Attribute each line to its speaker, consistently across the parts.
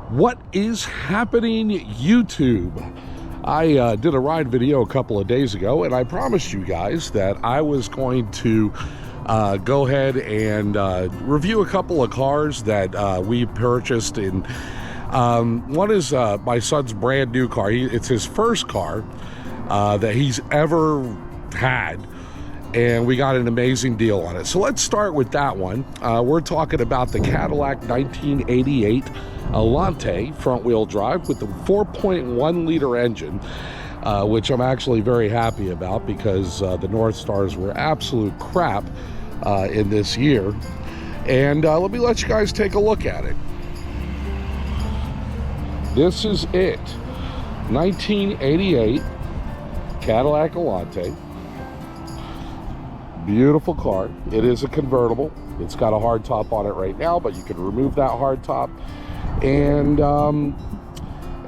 Speaker 1: What is happening, YouTube? I did a ride video a couple of days ago, and I promised you guys that I was going to go ahead and review a couple of cars that we purchased. And one is my son's brand new car. It's his first car that he's ever had, and we got an amazing deal on it. So let's start with that one. We're talking about the Cadillac 1988 Allante front-wheel drive with the 4.1 liter engine, which I'm actually very happy about because the North Stars were absolute crap in this year. And let you guys take a look at it. This is it. 1988 Cadillac Allante. Beautiful car. It is a convertible. It's got a hard top on it right now, but you can remove that hard top. And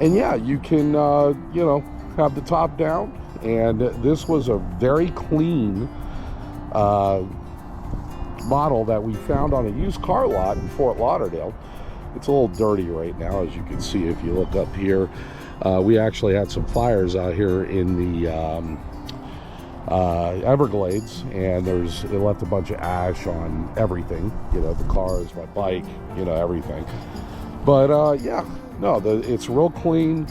Speaker 1: yeah, you can you know, have the top down. And this was a very clean model that we found on a used car lot in Fort Lauderdale. It's a little dirty right now, as you can see if you look up here. We actually had some fires out here in the Everglades, and it left a bunch of ash on everything, you know, the cars, my bike, you know, everything. But yeah, no, it's real clean.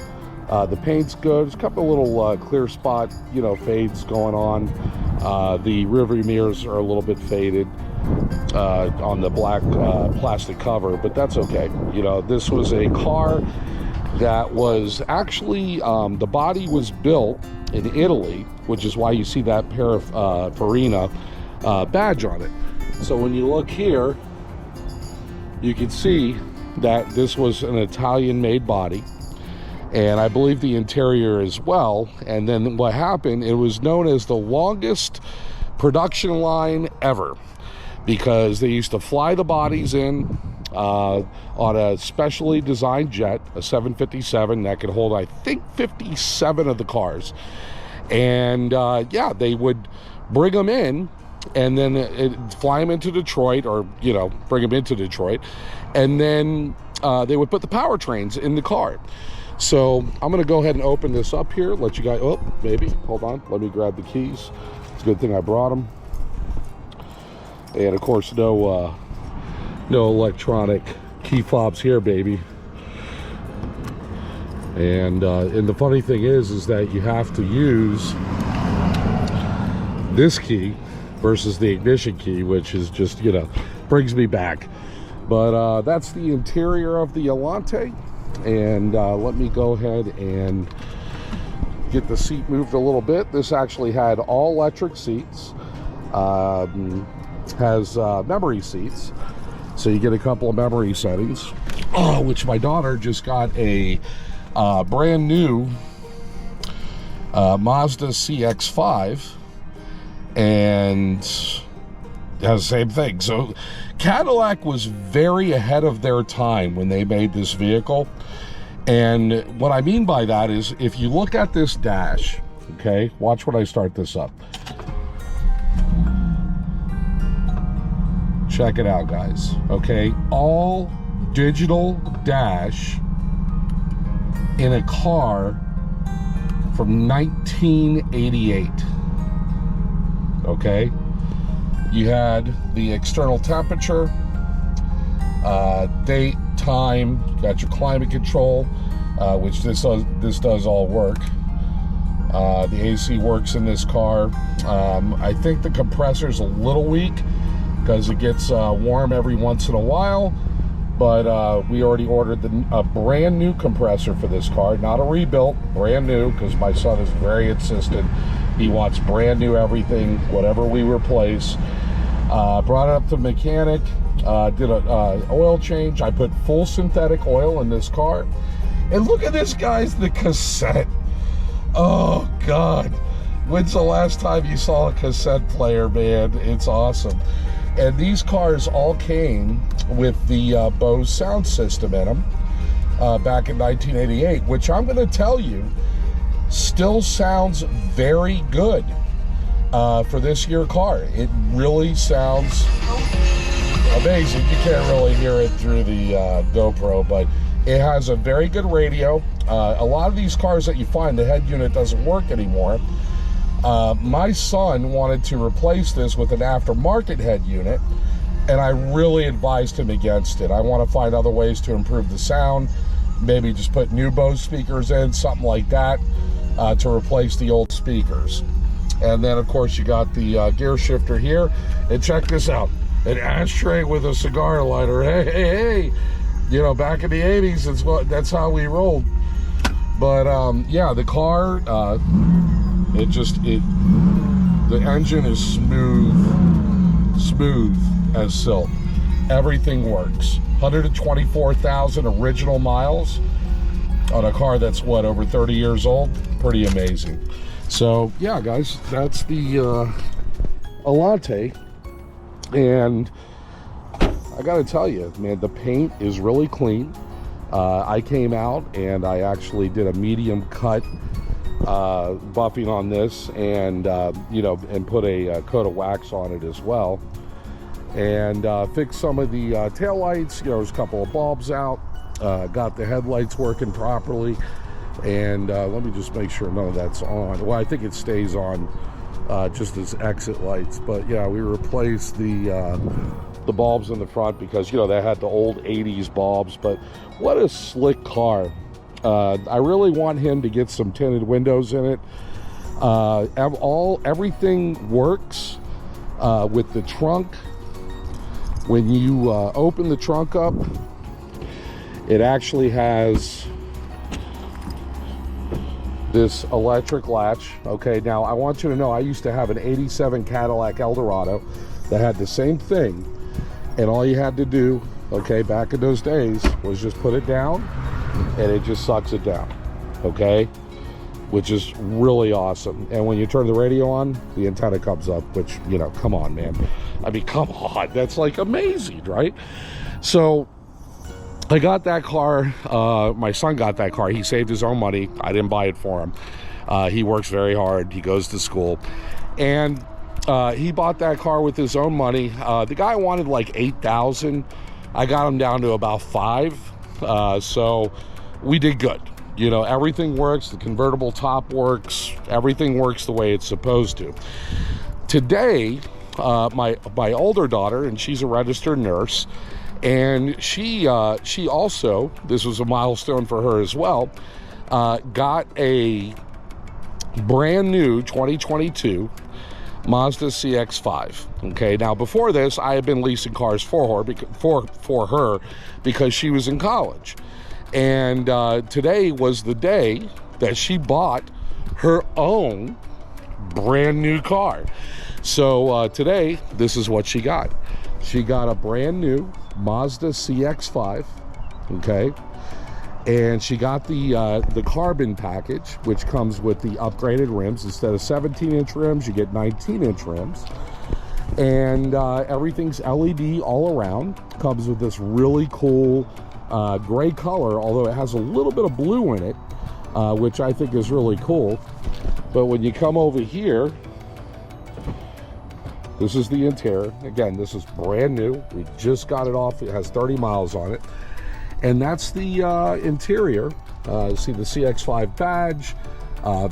Speaker 1: The paint's good. There's a couple of little clear spot, you know, fades going on. The rearview mirrors are a little bit faded on the black plastic cover, but that's okay. You know, this was a car that was actually, the body was built in Italy, which is why you see that pair of Farina badge on it. So when you look here, you can see that this was an Italian-made body, and I believe the interior as well. And then what happened, it was known as the longest production line ever, because they used to fly the bodies in on a specially designed jet, a 757 that could hold, I think, 57 of the cars. And yeah, they would bring them in and then fly them into Detroit, or, you know, bring them into Detroit, and then they would put the powertrains in the car. So I'm going to go ahead and open this up here, let you guys, oh, maybe, hold on, let me grab the keys. It's a good thing I brought them. And of course, no electronic key fobs here, baby. And the funny thing is that you have to use this key versus the ignition key, which is just, you know, brings me back. But that's the interior of the Elante. And let me go ahead and get the seat moved a little bit. This actually had all electric seats. Has memory seats, so you get a couple of memory settings, which my daughter just got a brand new Mazda CX5, and has the same thing. So Cadillac was very ahead of their time when they made this vehicle. And what I mean by that is, if you look at this dash, okay, watch when I start this up. Check it out, guys. Okay, all digital dash in a car from 1988. Okay, you had the external temperature, date, time, got your climate control, which this does all work. The AC works in this car. I think the compressor's a little weak because it gets warm every once in a while, but we already ordered a brand new compressor for this car, not a rebuilt, brand new, because my son is very insistent. He wants brand new everything, whatever we replace. Brought it up to the mechanic, did a oil change. I put full synthetic oil in this car. And look at this, guys, the cassette. Oh God, when's the last time you saw a cassette player, man? It's awesome. And these cars all came with the Bose sound system in them back in 1988, which I'm going to tell you still sounds very good for this year car. It really sounds amazing. You can't really hear it through the GoPro, but it has a very good radio. A lot of these cars that you find, the head unit doesn't work anymore. My son wanted to replace this with an aftermarket head unit, and I really advised him against it. I want to find other ways to improve the sound, maybe just put new Bose speakers in, something like that, to replace the old speakers. And then, of course, you got the gear shifter here. And check this out, an ashtray with a cigar lighter. Hey, hey, hey. You know, back in the 80s, that's how we rolled. But, yeah, the car, the engine is smooth as silk. Everything works. 124,000 original miles on a car that's, what, over 30 years old? Pretty amazing. So, yeah, guys, that's the Allante. And I gotta tell you, man, the paint is really clean. I came out and I actually did a medium cut buffing on this, and you know, and put a coat of wax on it as well, and fixed some of the tail lights. You know, there's a couple of bulbs out. Got the headlights working properly, and let me just make sure none of that's on. Well, I think it stays on just as exit lights, but yeah, we replaced the bulbs in the front because, you know, they had the old 80s bulbs. But what a slick car. I really want him to get some tinted windows in it. Everything works with the trunk. When you open the trunk up, it actually has this electric latch. Okay, now I want you to know, I used to have an 87 Cadillac Eldorado that had the same thing, and all you had to do, okay, back in those days, was just put it down, and it just sucks it down, okay, which is really awesome. And when you turn the radio on, the antenna comes up, which, you know, come on, man. I mean, come on, that's like amazing, right? So I got that car. My son got that car. He saved his own money. I didn't buy it for him. He works very hard. He goes to school, and he bought that car with his own money. The guy wanted like $8,000. I got him down to about $5,000. So we did good. You know, everything works. The convertible top works. Everything works the way it's supposed to. Today, my older daughter, and she's a registered nurse, and she also, this was a milestone for her as well, got a brand new 2022 Mazda CX5. Okay, now before this, I had been leasing cars for her because she was in college. And today was the day that she bought her own brand new car. So today, this is what she got. She got a brand new Mazda CX5, okay, and she got the carbon package, which comes with the upgraded rims. Instead of 17-inch rims, you get 19-inch rims, and everything's LED all around. Comes with this really cool gray color, although it has a little bit of blue in it, which I think is really cool. But when you come over here, this is the interior. Again, this is brand new. We just got it off. It has 30 miles on it. And that's the interior. See the CX5 badge.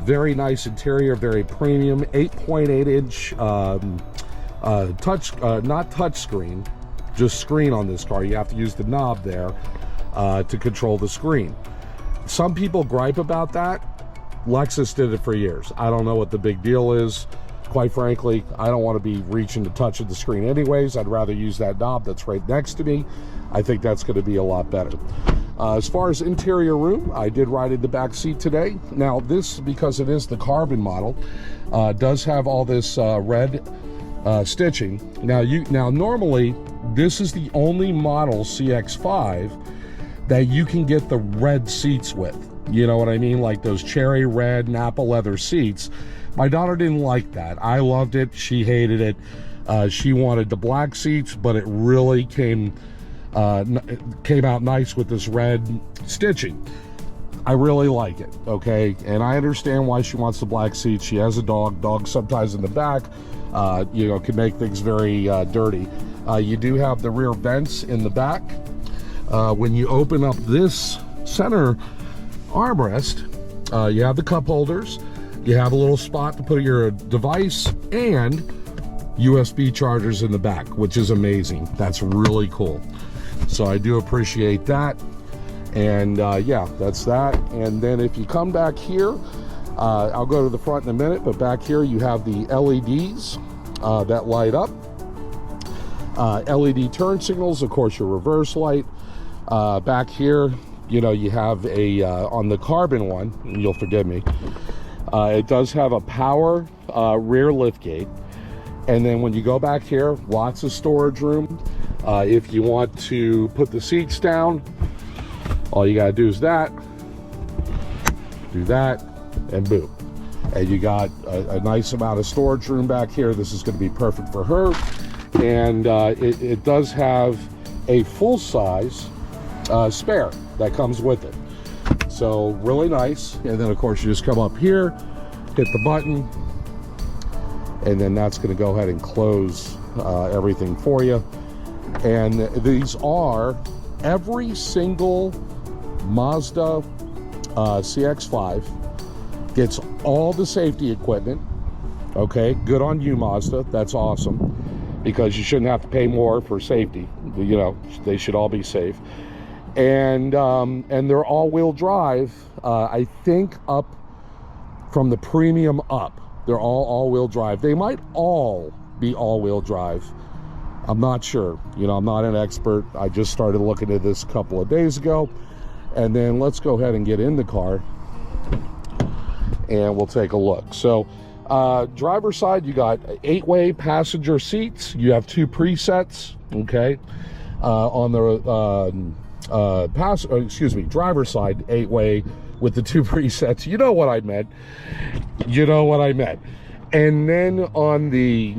Speaker 1: Very nice interior, very premium. 8.8-inch not touch screen, just screen on this car. You have to use the knob there to control the screen. Some people gripe about that. Lexus did it for years. I don't know what the big deal is. Quite frankly, I don't want to be reaching to touch the screen anyways. I'd rather use that knob that's right next to me. I think that's going to be a lot better. As far as interior room, I did ride in the back seat today. Now this, because it is the carbon model, does have all this red stitching. Now normally this is the only model CX5 that you can get the red seats with. You know what I mean? Like those cherry red Napa leather seats. My daughter didn't like that. I loved it. She hated it. She wanted the black seats, but it really came out nice with this red stitching. I really like it, okay? And I understand why she wants the black seats. She has a dog. Dogs sometimes in the back, you know, can make things very dirty. You do have the rear vents in the back. When you open up this center armrest, you have the cup holders. You have a little spot to put your device and USB chargers in the back, which is amazing. That's really cool. So I do appreciate that. And yeah, that's that. And then if you come back here, I'll go to the front in a minute, but back here you have the LEDs that light up. LED turn signals, of course, your reverse light. Back here, you know, you have a, on the carbon one, you'll forgive me, it does have a power rear lift gate. And then when you go back here, lots of storage room. If you want to put the seats down, all you gotta do is that, do that, and boom. And you got a nice amount of storage room back here. This is gonna be perfect for her. And it does have a full-size spare that comes with it. So really nice. And then of course you just come up here, hit the button, and then that's going to go ahead and close everything for you. And these are every single Mazda CX5 gets all the safety equipment. Okay, good on you, Mazda. That's awesome, because you shouldn't have to pay more for safety. You know, they should all be safe. And they're all-wheel drive. I think up from the premium up, they're all-wheel drive. They might all be all-wheel drive. I'm not sure. You know, I'm not an expert. I just started looking at this a couple of days ago. And then let's go ahead and get in the car and we'll take a look. So driver's side, you got 8-way passenger seats. You have 2 presets, okay? On the driver's side, 8-way with the 2 presets. You know what I meant. You know what I meant. And then on the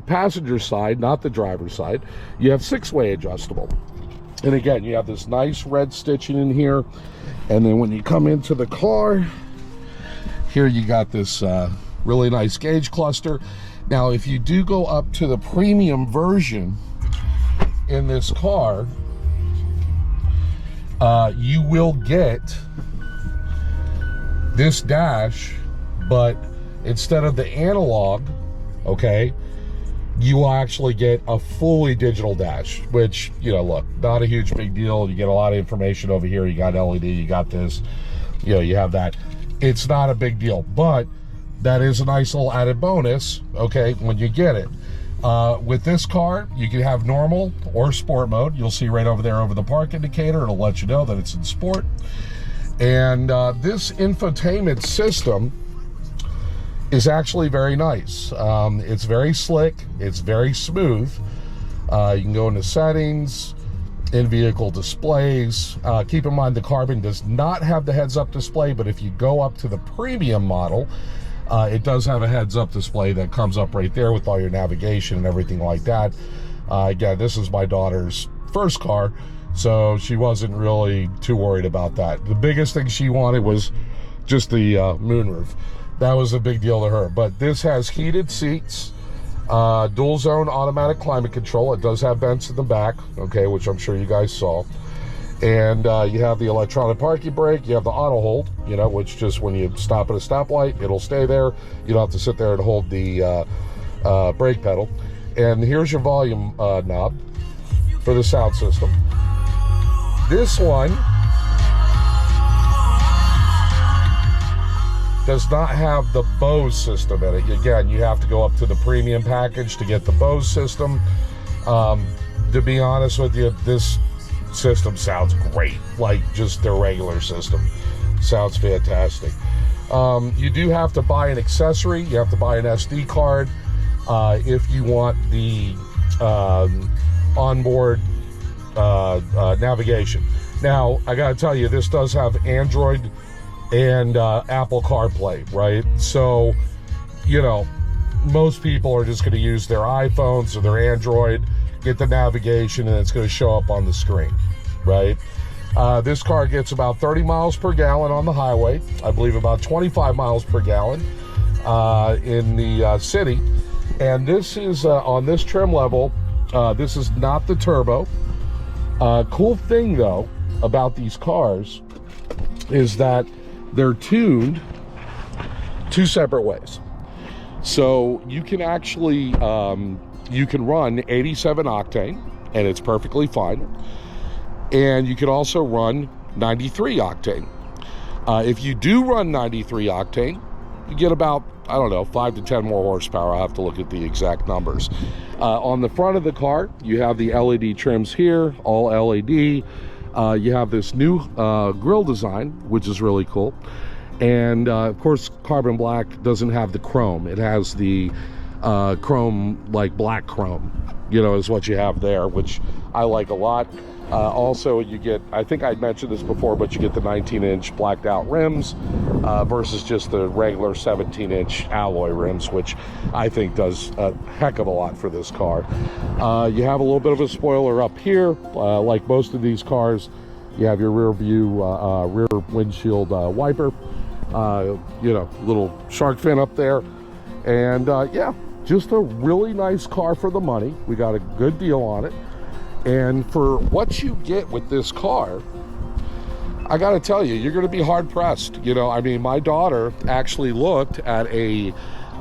Speaker 1: passenger side, not the driver's side, you have 6-way adjustable. And again, you have this nice red stitching in here. And then when you come into the car, here you got this really nice gauge cluster. Now, if you do go up to the premium version in this car, you will get this dash, but instead of the analog, okay, you will actually get a fully digital dash, which, you know, look, not a huge big deal. You get a lot of information over here. You got LED, you got this, you know, you have that. It's not a big deal, but that is a nice little added bonus, okay, when you get it. With this car, you can have normal or sport mode. You'll see right over there over the park indicator. It'll let you know that it's in sport. And this infotainment system is actually very nice. It's very slick. It's very smooth. You can go into settings, in-vehicle displays. Keep in mind the Carbon does not have the heads-up display, but if you go up to the premium model, it does have a heads-up display that comes up right there with all your navigation and everything like that. Again, this is my daughter's first car, so she wasn't really too worried about that. The biggest thing she wanted was just the moonroof. That was a big deal to her. But this has heated seats, dual zone automatic climate control. It does have vents in the back, okay, which I'm sure you guys saw. And you have the electronic parking brake. You have the auto hold, you know, which just when you stop at a stoplight, it'll stay there. You don't have to sit there and hold the brake pedal. And here's your volume knob for the sound system. This one does not have the Bose system in it. Again, you have to go up to the premium package to get the Bose system. To be honest with you, this system sounds great, like just their regular system. Sounds fantastic. You do have to buy an accessory. You have to buy an SD card if you want the onboard navigation. Now, I gotta tell you, this does have Android and Apple CarPlay, right? So, you know, most people are just gonna use their iPhones or their Android, get the navigation, and it's gonna show up on the screen, right? This car gets about 30 miles per gallon on the highway. I believe about 25 miles per gallon in the city. And this is, on this trim level, This is not the turbo. Cool thing though about these cars is that they're tuned two separate ways. So you can actually you can run 87 octane and it's perfectly fine, and you can also run 93 octane. If you do run 93 octane, you get about, I don't know, 5 to 10 more horsepower. I'll have to look at the exact numbers. On the front of the car, you have the LED trims here, all LED. You have this new grille design, which is really cool. And of course, carbon black doesn't have the chrome. It has the chrome, like black chrome, you know, is what you have there, which I like a lot. Also, you get, I think I mentioned this before, but you get the 19-inch blacked out rims versus just the regular 17-inch alloy rims, which I think does a heck of a lot for this car. You have a little bit of a spoiler up here. Like most of these cars, you have your rear view, rear windshield wiper, you know, little shark fin up there. And yeah, just a really nice car for the money. We got a good deal on it. And for what you get with this car, I got to tell you, you're going to be hard pressed. You know, I mean, my daughter actually looked at a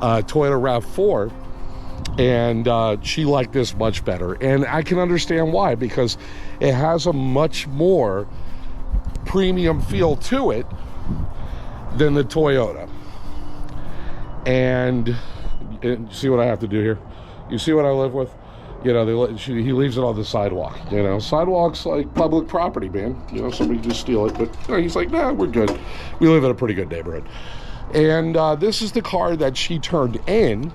Speaker 1: Toyota RAV4 and she liked this much better. And I can understand why, because it has a much more premium feel to it than the Toyota. And see what I have to do here? You see what I live with? You know, he leaves it on the sidewalk. You know, sidewalk's like public property, man. You know, somebody just steal it. But you know, he's like, nah, we're good. We live in a pretty good neighborhood. And this is the car that she turned in.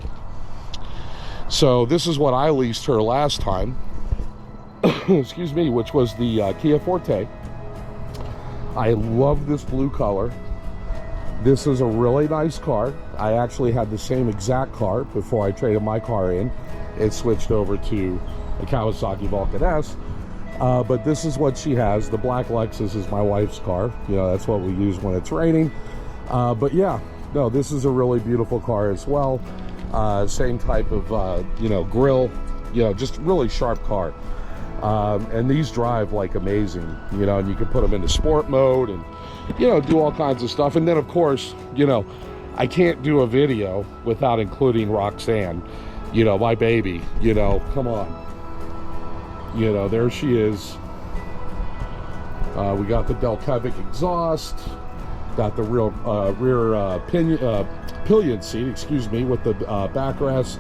Speaker 1: So this is what I leased her last time. Excuse me, which was the Kia Forte. I love this blue color. This is a really nice car. I actually had the same exact car before I traded my car in. It switched over to a Kawasaki Vulcan S, but this is what she has. The black Lexus is my wife's car. You know, that's what we use when it's raining. But yeah, no, this is a really beautiful car as well. Same type of, you know, grille, you know, just really sharp car. And these drive like amazing, you know, and you can put them into sport mode and, you know, do all kinds of stuff. And then of course, you know, I can't do a video without including Roxanne. You know, my baby, you know, come on. You know, there she is. We got the Delcavic exhaust, got the rear pillion seat, excuse me, with the backrest.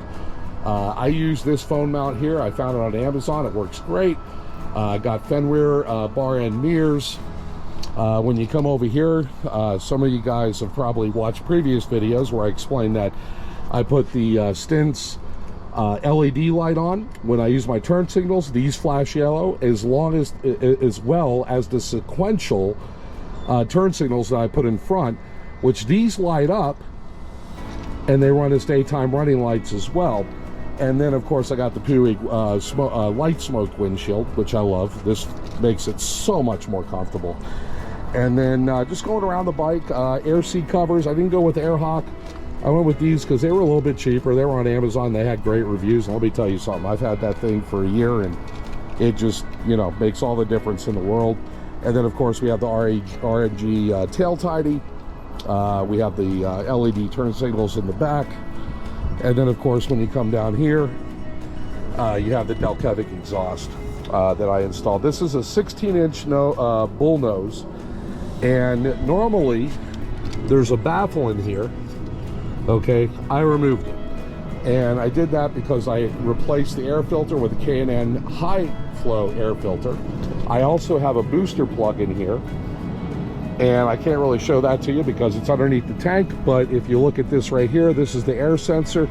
Speaker 1: I use this phone mount here. I found it on Amazon. It works great. Got Fenrir bar end mirrors. When you come over here, some of you guys have probably watched previous videos where I explained that I put the stints LED light on when I use my turn signals. These flash yellow as well as the sequential turn signals that I put in front, which these light up and they run as daytime running lights as well. And then of course I got the Puig light smoked windshield, which I love. This makes it so much more comfortable. And then just going around the bike, air seat covers. I didn't go with AirHawk. I went with these because they were a little bit cheaper. They were on Amazon. They had great reviews. And let me tell you something. I've had that thing for a year, and it just, you know, makes all the difference in the world. And then, of course, we have the RNG tail tidy. We have the LED turn signals in the back. And then, of course, when you come down here, you have the Delcavic exhaust that I installed. This is a 16-inch bull nose. And normally, there's a baffle in here. Okay, I removed it, and I did that because I replaced the air filter with a K&N high flow air filter. I also have a booster plug in here, and I can't really show that to you because it's underneath the tank, but if you look at this right here, this is the air sensor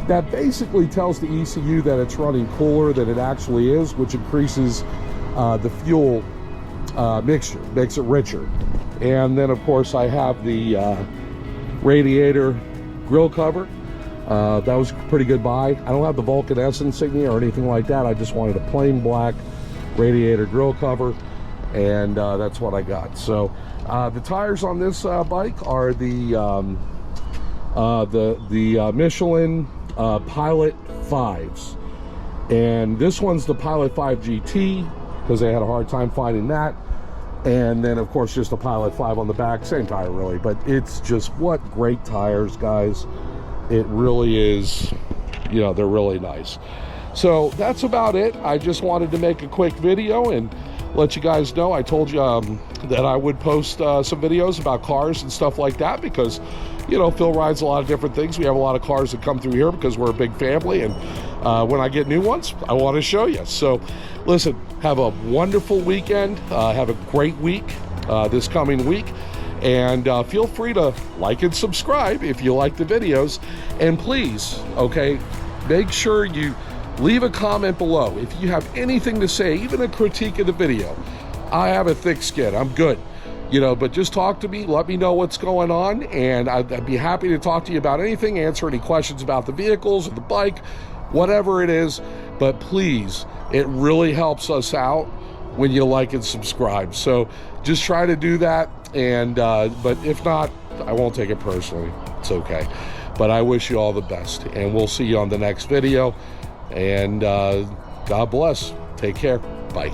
Speaker 1: that basically tells the ECU that it's running cooler than it actually is, which increases the fuel mixture, makes it richer. And then of course I have the radiator grill cover. That was a pretty good buy. I don't have the Vulcan S insignia or anything like that. I just wanted a plain black radiator grill cover, and that's what I got. So the tires on this bike are the Michelin Pilot 5s. And this one's the Pilot 5 GT, because they had a hard time finding that. And then, of course, just the Pilot 5 on the back. Same tire, really. But it's just, what great tires, guys. It really is, you know, they're really nice. So that's about it. I just wanted to make a quick video and let you guys know. I told you that I would post some videos about cars and stuff like that, because, you know, Phil rides a lot of different things. We have a lot of cars that come through here because we're a big family, and when I get new ones, I want to show you. So listen, have a wonderful weekend. Have a great week this coming week, and feel free to like and subscribe if you like the videos. And please, okay, make sure you leave a comment below if you have anything to say, even a critique of the video. I have a thick skin, I'm good, you know, but just talk to me, let me know what's going on, and I'd be happy to talk to you about anything, answer any questions about the vehicles or the bike, whatever it is. But please, it really helps us out when you like and subscribe. So just try to do that, and but if not, I won't take it personally. It's okay. But I wish you all the best, and we'll see you on the next video. And God bless. Take care. Bye.